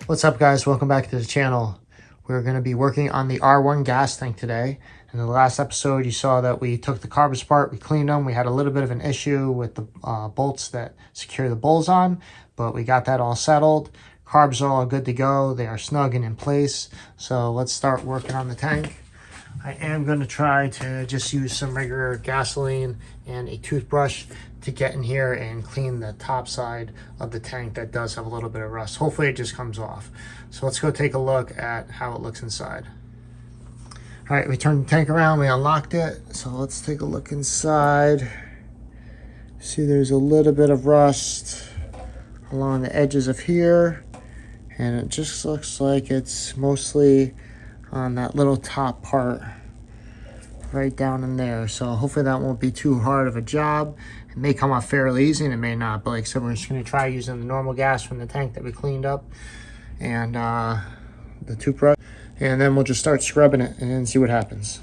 What's up, guys? Welcome back to the channel. We're going to be working on the R1 gas tank today. In the last episode, you saw that we took the carbons apart, we cleaned them. We had a little bit of an issue with the bolts that secure the bowls on, but we got that all settled. Carbs are all good to go. They are snug and in place. So let's start working on the tank. I am going to try to just use some regular gasoline and a toothbrush to get in here and clean the top side of the tank that does have a little bit of rust. Hopefully it just comes off. So let's go take a look at how it looks inside. All right, we turned the tank around, we unlocked it. So let's take a look inside. See, there's a little bit of rust along the edges of here. And it just looks like it's mostly on that little top part right down in there. So hopefully that won't be too hard of a job. It may come off fairly easy and it may not, but like I said, we're just going to try using the normal gas from the tank that we cleaned up and the toothbrush, and then we'll just start scrubbing it and see what happens.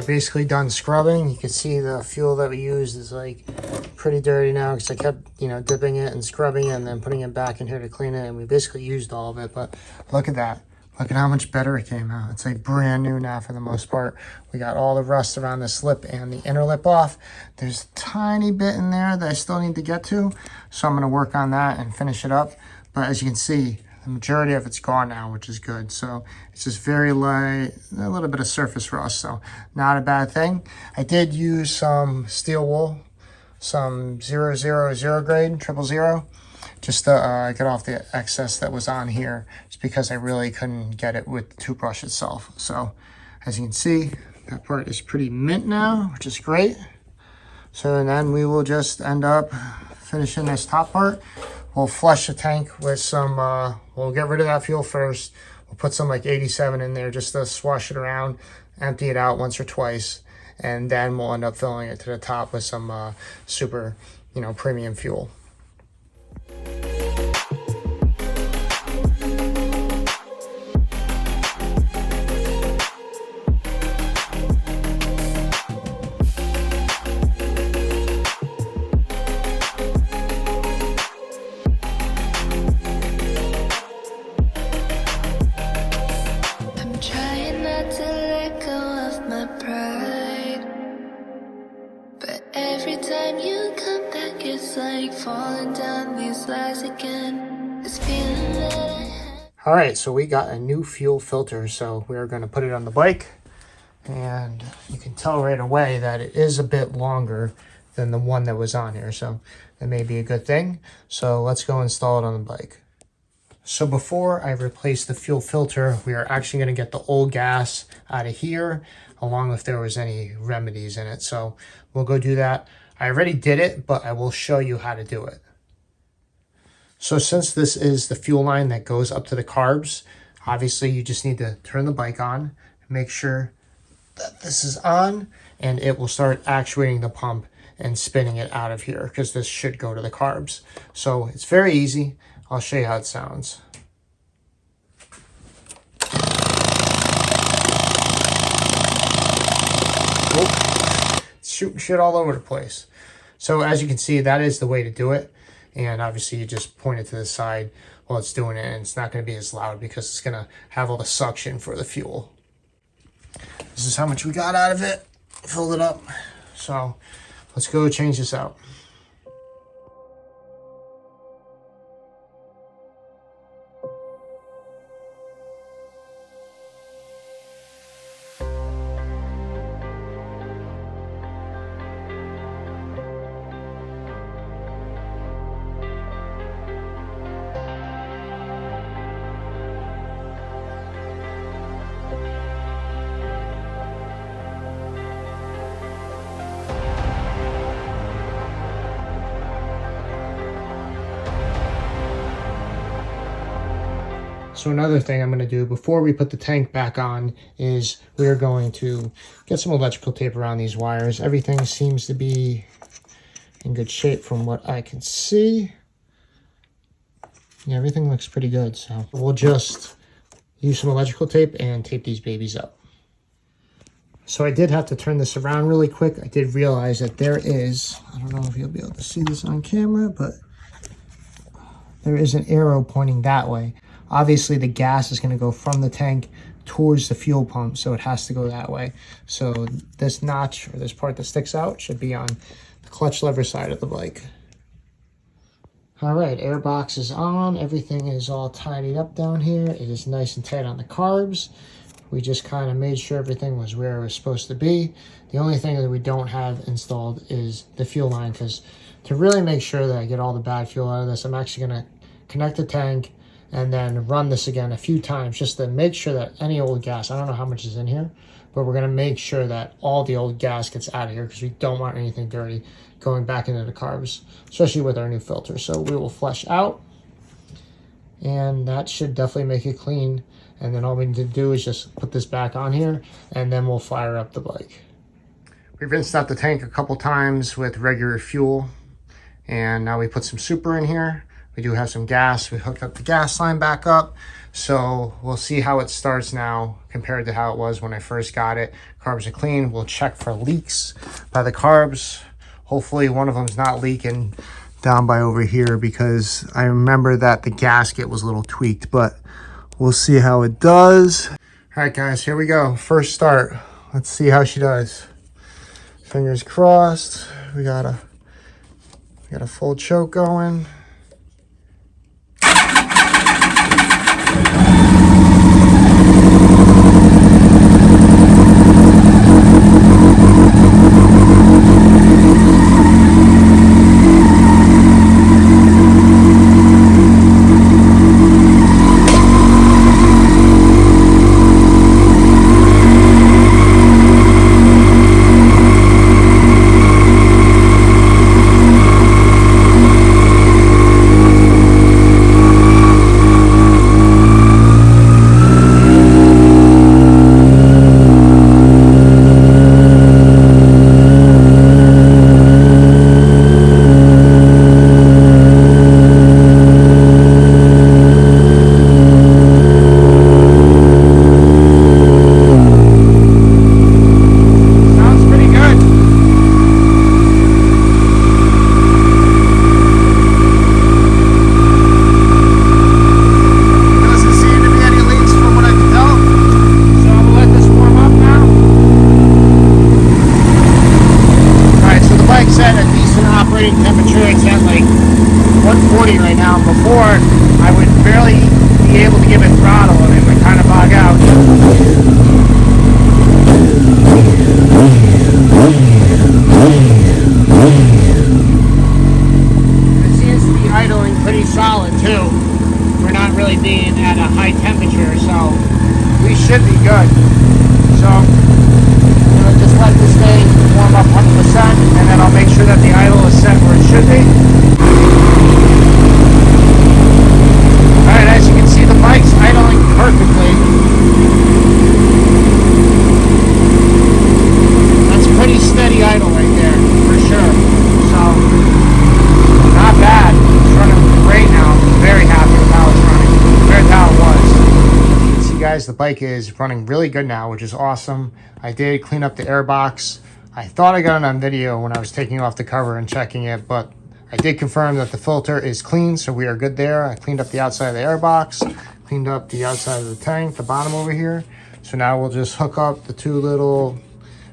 Basically done scrubbing. You can see the fuel that we used is like pretty dirty now because I kept dipping it and scrubbing it and then putting it back in here to clean it, and we basically used all of it. But look at that, look at how much better it came out. It's like brand new now for the most part. We got all the rust around this lip and the inner lip off. There's a tiny bit in there that I still need to get to, so I'm going to work on that and finish it up. But as you can see, the majority of it's gone now, which is good. So it's just very light, a little bit of surface rust, so not a bad thing. I did use some steel wool, some 000 grade, 000, just to get off the excess that was on here, just because I really couldn't get it with the toothbrush itself. So as you can see, that part is pretty mint now, which is great. So then we will just end up finishing this top part. We'll flush the tank with some, we'll get rid of that fuel first. We'll put some like 87 in there just to swash it around, empty it out once or twice, and then we'll end up filling it to the top with some super, premium fuel. All right, so we got a new fuel filter, so we're going to put it on the bike, and you can tell right away that it is a bit longer than the one that was on here, so that may be a good thing. So let's go install it on the bike. So before I replace the fuel filter, we are actually going to get the old gas out of here, along with if there was any remedies in it. So we'll go do that. I already did it, but I will show you how to do it. So since this is the fuel line that goes up to the carbs, obviously you just need to turn the bike on, make sure that this is on, and it will start actuating the pump and spinning it out of here, because this should go to the carbs. So it's very easy. I'll show you how it sounds. Oh, it's shooting shit all over the place. So as you can see, that is the way to do it. And obviously you just point it to the side while it's doing it, and it's not going to be as loud because it's going to have all the suction for the fuel. This is how much we got out of it. Filled it up. So let's go change this out. So another thing I'm going to do before we put the tank back on is we're going to get some electrical tape around these wires. Everything seems to be in good shape from what I can see. Yeah, everything looks pretty good. So we'll just use some electrical tape and tape these babies up. So I did have to turn this around really quick. I did realize that there is, I don't know if you'll be able to see this on camera, but there is an arrow pointing that way. Obviously, the gas is going to go from the tank towards the fuel pump, so it has to go that way. So this notch, or this part that sticks out, should be on the clutch lever side of the bike. All right, air box is on. Everything is all tidied up down here. It is nice and tight on the carbs. We just kind of made sure everything was where it was supposed to be. The only thing that we don't have installed is the fuel line, because to really make sure that I get all the bad fuel out of this, I'm actually going to connect the tank and then run this again a few times just to make sure that any old gas, I don't know how much is in here, but we're going to make sure that all the old gas gets out of here, because we don't want anything dirty going back into the carbs, especially with our new filter. So we will flush out, and that should definitely make it clean. And then all we need to do is just put this back on here, and then we'll fire up the bike. We rinsed out the tank a couple times with regular fuel, and now we put some super in here. We do have some gas. We hooked up the gas line back up. So we'll see how it starts now compared to how it was when I first got it. Carbs are clean. We'll check for leaks by the carbs. Hopefully one of them's not leaking down by over here, because I remember that the gasket was a little tweaked, but we'll see how it does. All right, guys, here we go. First start. Let's see how she does. Fingers crossed. We got a full choke going. temperature. It's at like 140 right now. Before, I would barely be able to give it throttle and it would kind of bog out. It seems to be idling pretty solid too. We're not really good. So I'm going to just let this thing warm up 100%, and then I'll make sure that the idle is set where it should be. Alright, as you can see, the bike's idling perfectly. That's pretty steady idle right there, for sure. So, not bad. It's running great now. I'm very happy with how it's running compared to how it was. You can see, guys, the bike is running really good now, which is awesome. I did clean up the air box. I thought I got it on video when I was taking off the cover and checking it, but I did confirm that the filter is clean, so we are good there. I cleaned up the outside of the air box, cleaned up the outside of the tank, the bottom over here. So now we'll just hook up the two little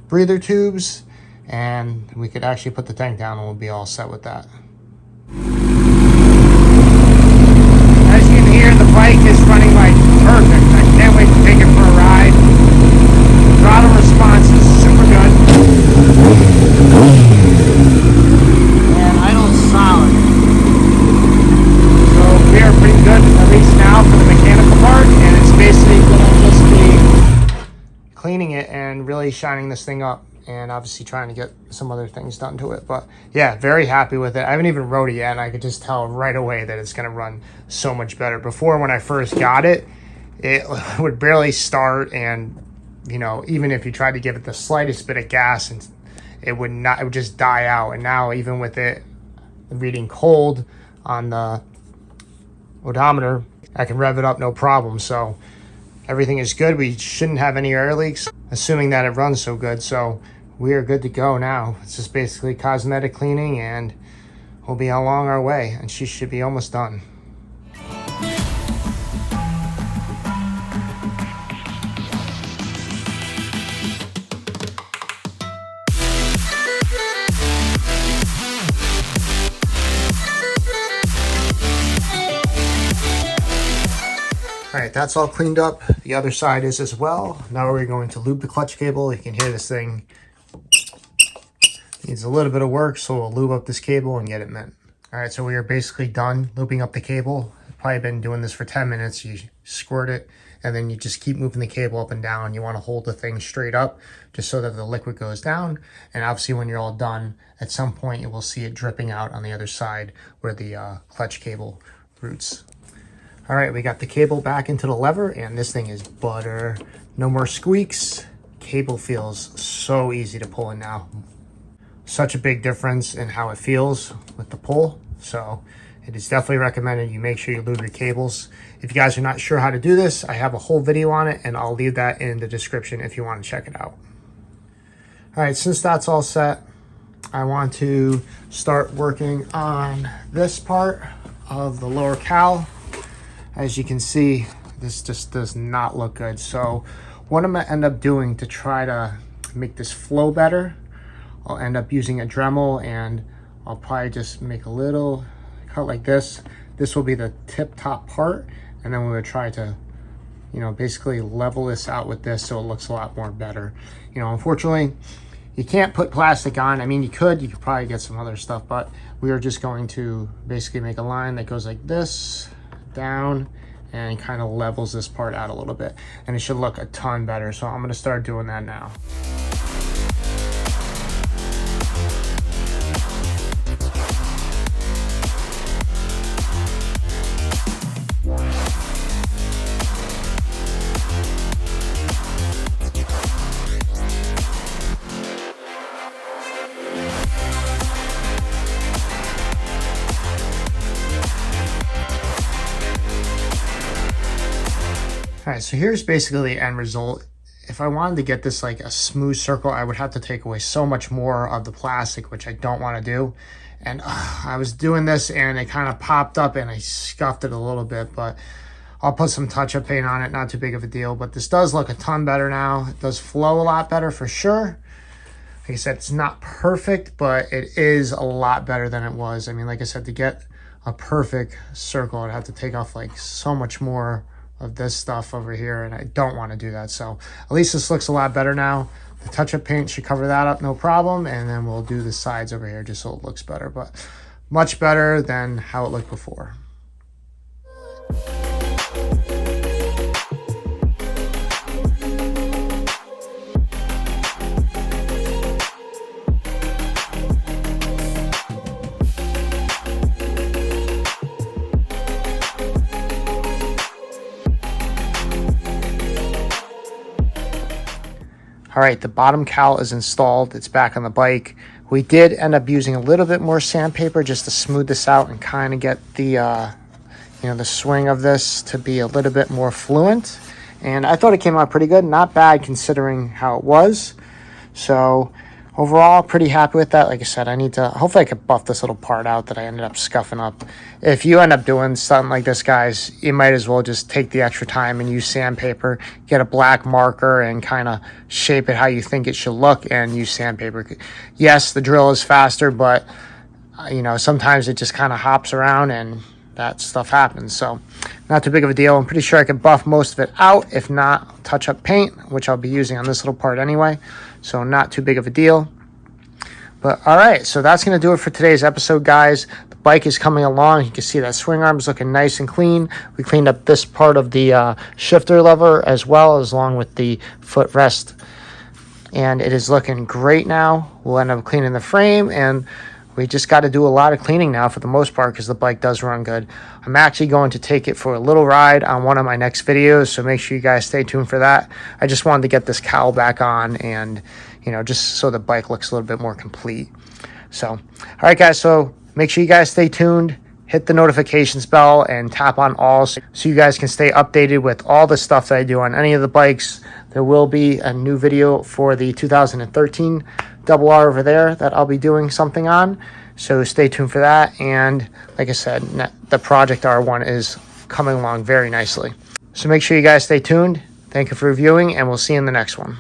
breather tubes, and we could actually put the tank down and we'll be all set with that. As you can hear, the bike is running like perfect. I can't wait to take it for a ride. Throttle response is super good. And idle's solid. So we are pretty good, at least now, for the mechanical part, and it's basically gonna just be cleaning it and really shining this thing up, and obviously trying to get some other things done to it. But yeah, very happy with it. I haven't even rode it yet, and I could just tell right away that it's gonna run so much better. Before, when I first got it, it would barely start, and you know, even if you tried to give it the slightest bit of gas, and it would just die out. And now, even with it reading cold on the odometer, I can rev it up no problem. So everything is good. We shouldn't have any air leaks, assuming that it runs so good. So we are good to go now. It's just basically cosmetic cleaning, and we'll be along our way, and she should be almost done. All right, that's all cleaned up. The other side is as well. Now we're going to lube the clutch cable. You can hear this thing needs a little bit of work, so we'll lube up this cable and get it mint. All right, so we are basically done lubing up the cable. I've probably been doing this for 10 minutes. You squirt it, and then you just keep moving the cable up and down. You want to hold the thing straight up just so that the liquid goes down. And obviously when you're all done, at some point you will see it dripping out on the other side where the clutch cable roots. All right, we got the cable back into the lever, and this thing is butter. No more squeaks. Cable feels so easy to pull in now. Such a big difference in how it feels with the pull. So it is definitely recommended you make sure you lube your cables. If you guys are not sure how to do this, I have a whole video on it, and I'll leave that in the description if you want to check it out. All right, since that's all set, I want to start working on this part of the lower cowl. As you can see, this just does not look good. So what I'm gonna end up doing to try to make this flow better, I'll end up using a Dremel, and I'll probably just make a little cut like this. This will be the tip top part, and then we're gonna try to, you know, basically level this out with this so it looks a lot more better. You know, unfortunately, you can't put plastic on. I mean, you could probably get some other stuff, but we are just going to basically make a line that goes like this, down, and kind of levels this part out a little bit, and it should look a ton better. So I'm going to start doing that now. All right, so here's basically the end result. If I wanted to get this like a smooth circle, I would have to take away so much more of the plastic, which I don't want to do. And I was doing this and it kind of popped up and I scuffed it a little bit, but I'll put some touch-up paint on it, not too big of a deal. But this does look a ton better now. It does flow a lot better for sure. Like I said, it's not perfect, but it is a lot better than it was. I mean, like I said, to get a perfect circle, I'd have to take off like so much more of this stuff over here, and I don't want to do that. So at least this looks a lot better now. The touch-up paint should cover that up, no problem, and then we'll do the sides over here just so it looks better, but much better than how it looked before. All right, the bottom cowl is installed. It's back on the bike. We did end up using a little bit more sandpaper just to smooth this out and kind of get the the swing of this to be a little bit more fluent. And I thought it came out pretty good. Not bad considering how it was. So overall, pretty happy with that. Like I said, hopefully I could buff this little part out that I ended up scuffing up. If you end up doing something like this, guys, you might as well just take the extra time and use sandpaper, get a black marker and kind of shape it how you think it should look and use sandpaper. Yes, the drill is faster, but sometimes it just kind of hops around and that stuff happens. So not too big of a deal. I'm pretty sure I can buff most of it out. If not, touch up paint, which I'll be using on this little part anyway. So not too big of a deal. But all right, so that's going to do it for today's episode, guys. The bike is coming along. You can see that swing arm is looking nice and clean. We cleaned up this part of the shifter lever as well, as along with the footrest. And it is looking great now. We'll end up cleaning the frame, and we just got to do a lot of cleaning now for the most part because the bike does run good. I'm actually going to take it for a little ride on one of my next videos, so make sure you guys stay tuned for that. I just wanted to get this cowl back on and, just so the bike looks a little bit more complete. So, all right, guys, so make sure you guys stay tuned. Hit the notifications bell and tap on all so you guys can stay updated with all the stuff that I do on any of the bikes. There will be a new video for the 2013 double R over there that I'll be doing something on. So stay tuned for that. And like I said, the Project R1 is coming along very nicely. So make sure you guys stay tuned. Thank you for reviewing, and we'll see you in the next one.